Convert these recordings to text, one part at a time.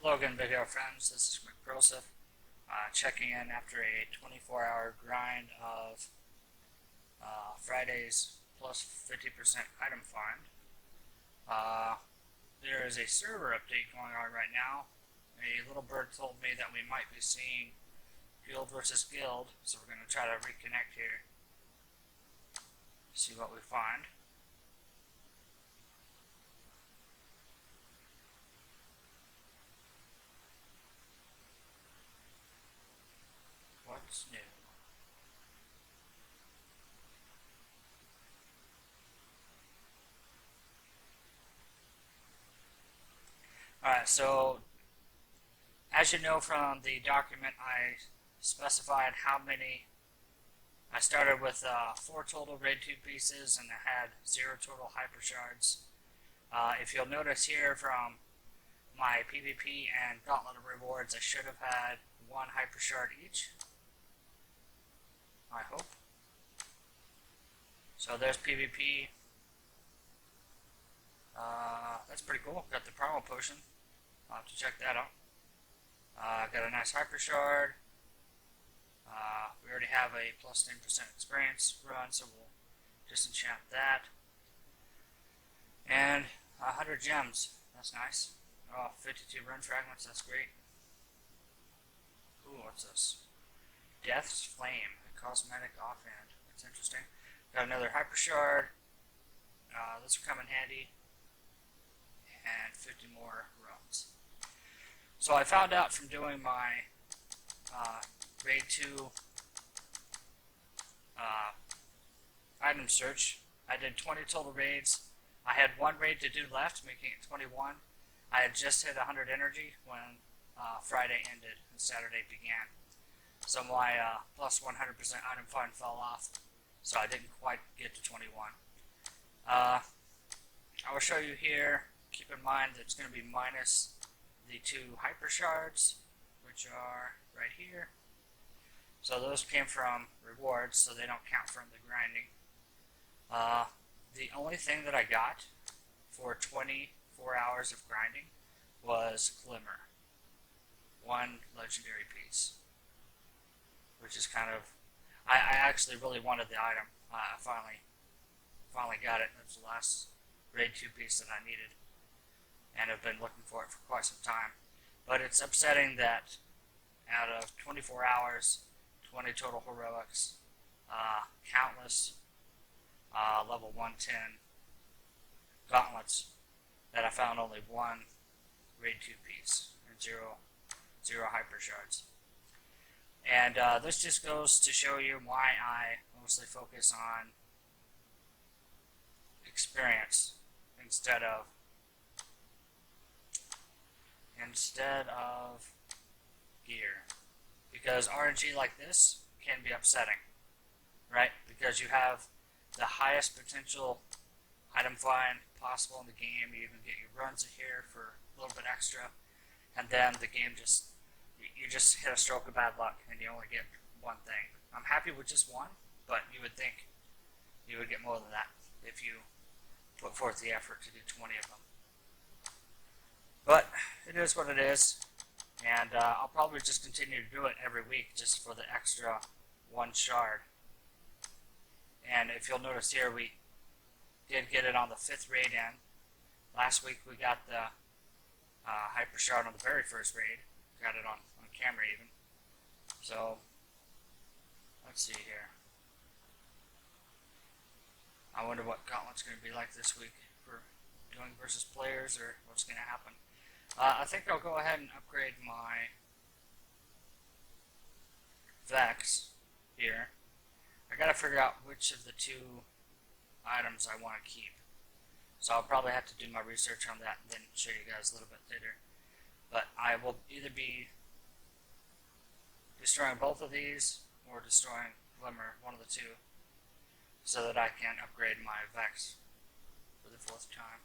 Hello again, video friends. This is McProseph checking in after a 24-hour grind of Friday's plus 50% item find. There is a server update going on right now. A little bird told me that we might be seeing Guild versus Guild, so we're going to try to reconnect here, see what we find. What's new? Alright, so as you know from the document, I specified how many. I started with 4 total raid 2 pieces and I had 0 total hyper shards. If you'll notice here from my PvP and Gauntlet of Rewards, I should have had 1 hyper shard each. I hope. So there's PvP. That's pretty cool. Got the promo potion. I'll have to check that out. Got a nice hyper shard. We already have a plus 10% experience run, so we'll disenchant that. And 100 gems. That's nice. Oh, 52 run fragments. That's great. Ooh, what's this? Death's Flame. A cosmetic offhand. That's interesting. Got another hyper shard. This will come in handy. And 50 more runs. So I found out from doing my raid 2 item search. I did 20 total raids. I had 1 raid to do left, making it 21. I had just hit 100 energy when Friday ended and Saturday began. So my plus 100% item find fell off, so I didn't quite get to 21. I will show you here. Keep in mind that it's going to be minus the 2 hyper shards, which are right here. So those came from rewards, so they don't count from the grinding. The only thing that I got for 24 hours of grinding was Glimmer. 1 legendary piece, which is kind of, I actually really wanted the item. I finally got it. It was the last raid 2 piece that I needed, and have been looking for it for quite some time. But it's upsetting that out of 24 hours, 20 total heroics, countless level 110 gauntlets, that I found only 1 raid 2 piece and 0 hyper shards. And this just goes to show you why I mostly focus on experience instead of gear, because RNG like this can be upsetting, right? Because you have the highest potential item find possible in the game. You even get your runs here for a little bit extra, and then the game you just hit a stroke of bad luck and you only get 1 thing. I'm happy with just 1, but you would think you would get more than that if you put forth the effort to do 20 of them. But it is what it is, and I'll probably just continue to do it every week just for the extra 1 shard. And if you'll notice here, we did get it on the 5th raid in. Last week we got the hyper shard on the very first raid. Got it on camera even. So let's see here. I wonder what Gauntlet's going to be like this week for doing versus players, or what's going to happen. I think I'll go ahead and upgrade my Vex here. I gotta figure out which of the 2 items I want to keep. So I'll probably have to do my research on that and then show you guys a little bit later. But I will either be destroying both of these or destroying Glimmer, one of the 2, so that I can upgrade my Vex for the 4th time.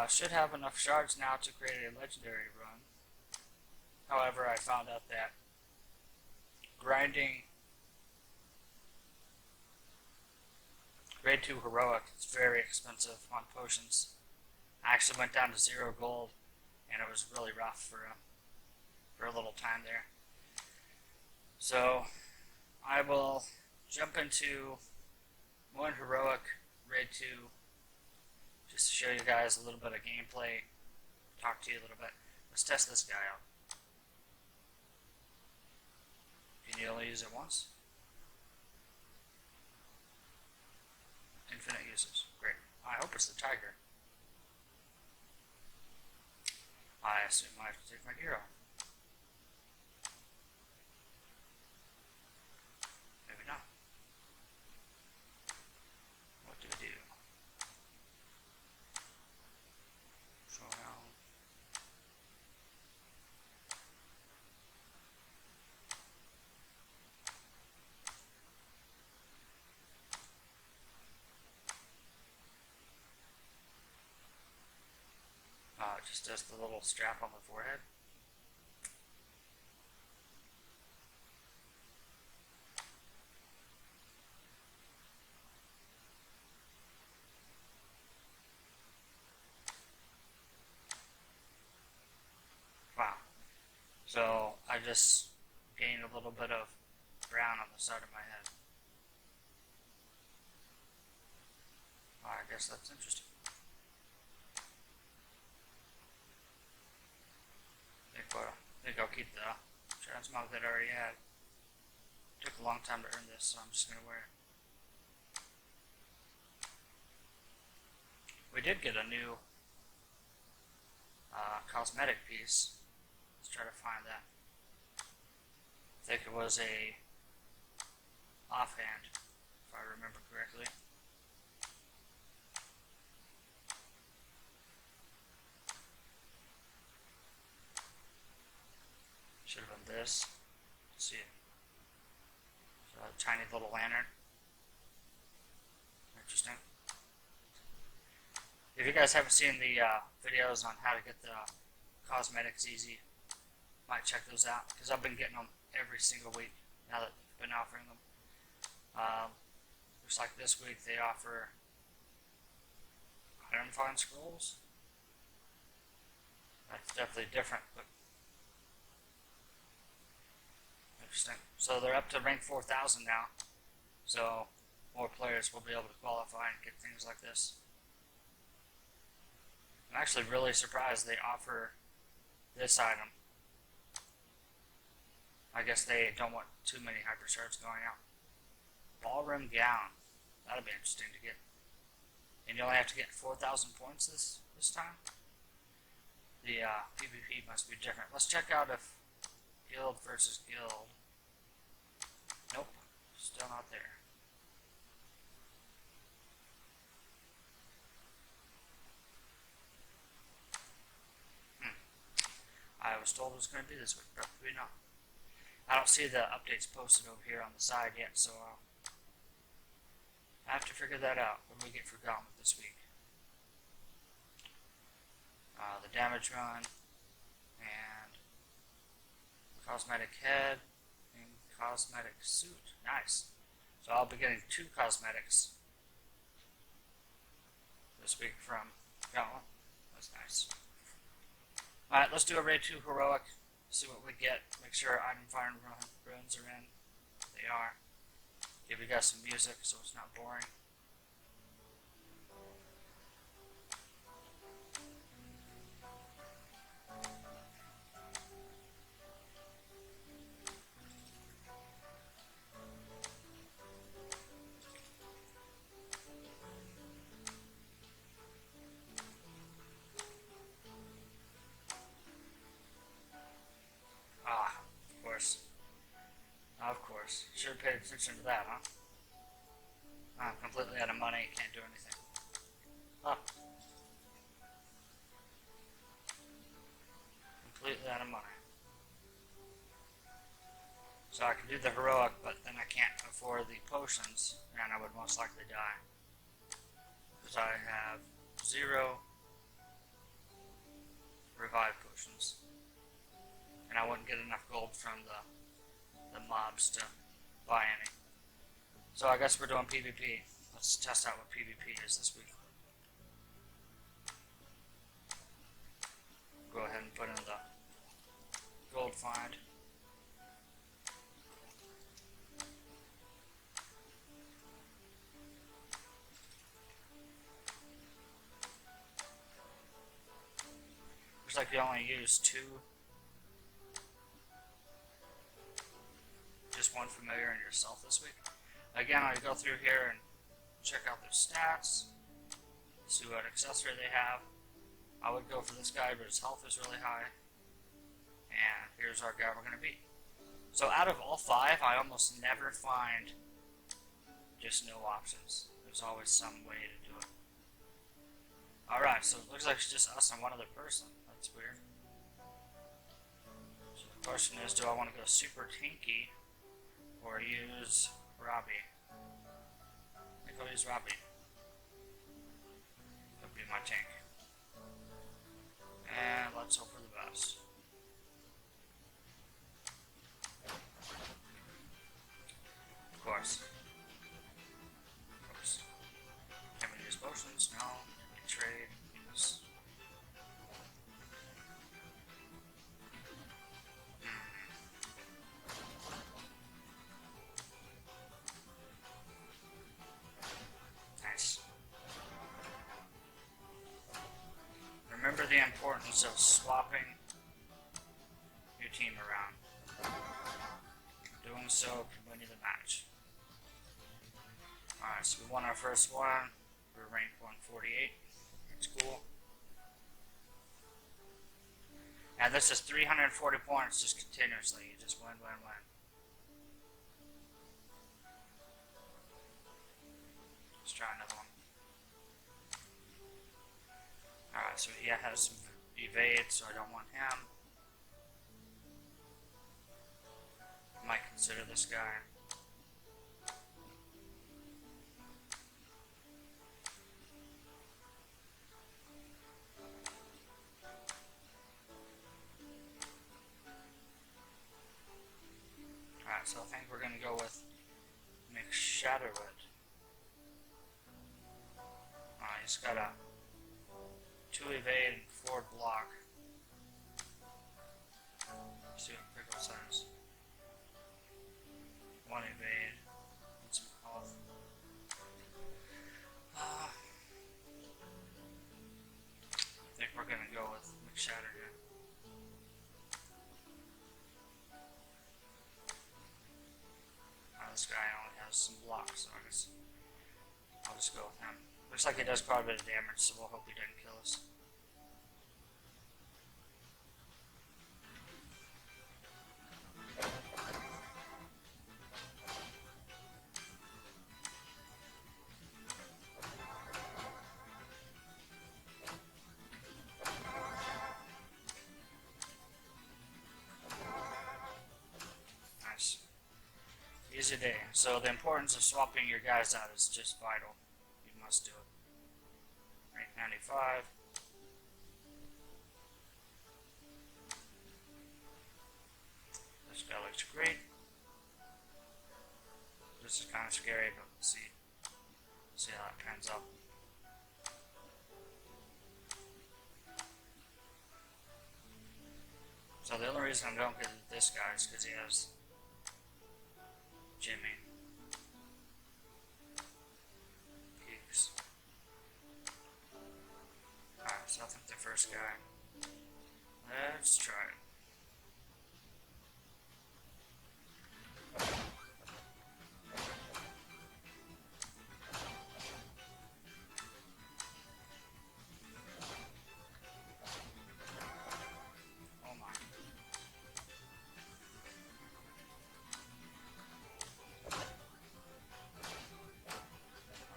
Should have enough shards now to create a legendary run. However, I found out that grinding grade 2 heroic is very expensive on potions. I actually went down to 0 gold, and it was really rough for a little time there. So I will jump into one heroic raid 2 just to show you guys a little bit of gameplay, talk to you a little bit. Let's test this guy out. Can you only use it once? Infinite uses. Great. I hope it's the tiger. I assume I have to take my gear off. Maybe not. What do we do? So now, it just does the little strap on the forehead. Wow. So I just gained a little bit of brown on the side of my head. I guess that's interesting. I think I'll keep the transmog that I already had. Took a long time to earn this, so I'm just going to wear it. We did get a new cosmetic piece. Let's try to find that. I think it was a offhand, if I remember correctly. Should have been this. Let's see it. So a tiny little lantern. Interesting. If you guys haven't seen the videos on how to get the cosmetics easy, might check those out, because I've been getting them every single week now that they've been offering them. Looks like this week they offer item find scrolls. That's definitely different, but interesting. So they're up to rank 4,000 now, so more players will be able to qualify and get things like this. I'm actually really surprised they offer this item. I guess they don't want too many hypershards going out. Ballroom gown. That'll be interesting to get. And you only have to get 4,000 points this time. The PvP must be different. Let's check out if guild versus guild. Nope, still not there. I was told it was going to be this week, but maybe not. I don't see the updates posted over here on the side yet, so I have to figure that out when we get forgotten this week. The damage run and cosmetic head and cosmetic suit. Nice. So I'll be getting 2 cosmetics this week from Gauntlet. That's nice. Alright, let's do a raid 2 heroic. See what we get. Make sure item find runes are in. They are. Give you guys some music so it's not boring. Of course. Should have paid attention to that, huh? I'm completely out of money, can't do anything. Huh. Completely out of money. So I can do the heroic, but then I can't afford the potions, and I would most likely die. Because I have 0 revive potions. And I wouldn't get enough gold from the mobs to buy any. So I guess we're doing PvP. Let's test out what PvP is this week. like you only use just one familiar and yourself this week. Again, I go through here and check out their stats, see what accessory they have. I would go for this guy, but his health is really high. And here's our guy we're going to beat. So out of all 5, I almost never find just no options. There's always some way to do it. Alright, so it looks like it's just us and one other person. That's weird. So the question is, do I want to go super tanky or use Robbie? I think I'll use Robbie. That'll be my tank. And let's hope for the best. Of course. Can we use potions? No. Can we trade? Yes. Nice. Remember the importance of swapping your team around. Doing so can win you the match. Alright, so we won our first one. We're ranked 148. It's cool. And this is 340 points just continuously. You just win, win, win. Let's try another one. Alright, so he has some evade, so I don't want him. Might consider this guy. Alright, so I think we're going to go with McShatterwood. He's got a 2 evade and 4 block. Let's see what Pickle says. 1 evade and some health. I think we're going to go with McShatter here. This guy only has some blocks, so I guess I'll just go with him. Looks like he does quite a bit of damage, so we'll hope he doesn't kill us. Nice. Easy day. So the importance of swapping your guys out is just vital. You must do it. Rank 95. This guy looks great. This is kind of scary, but we'll see how it pans out. So the only reason I'm going with this guy is because he has Jimmy. Peaks. Alright, so I think the first guy. Let's try it. Oh my.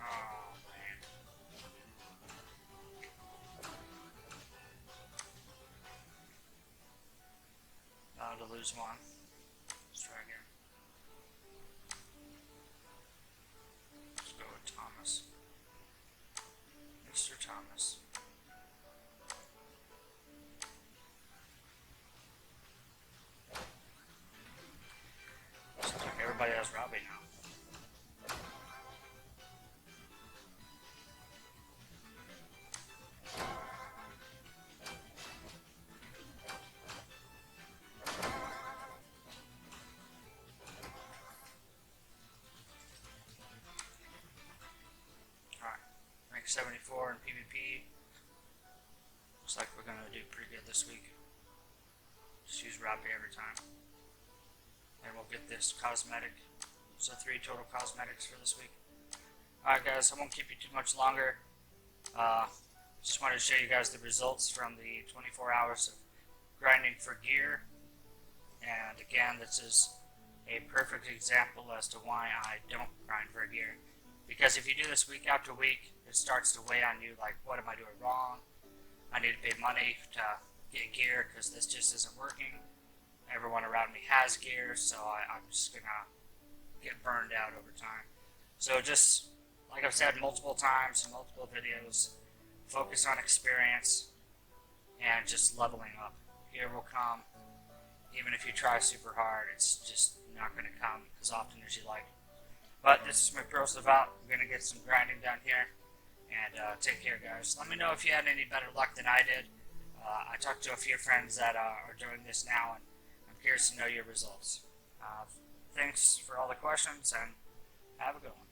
Oh man. Bound to lose one. Let's try again. Let's go with Thomas. Mr. Thomas. Seems like everybody has Robbie now. Alright, rank 74 in PvP. Looks like we're gonna do pretty good this week. Just use Robbie every time. And we'll get this cosmetic. So 3 total cosmetics for this week. Alright guys, I won't keep you too much longer. Just wanted to show you guys the results from the 24 hours of grinding for gear. And again, this is a perfect example as to why I don't grind for gear. Because if you do this week after week, it starts to weigh on you like, what am I doing wrong? I need to pay money to get gear because this just isn't working. Everyone around me has gear, so I'm just going to get burned out over time. So just, like I've said multiple times in multiple videos, focus on experience and just leveling up. Gear will come. Even if you try super hard, it's just not going to come as often as you like. But this is McProseph out. I'm going to get some grinding done here. And take care, guys. Let me know if you had any better luck than I did. I talked to a few friends that are doing this now, and I'm curious to know your results. Thanks for all the questions, and have a good one.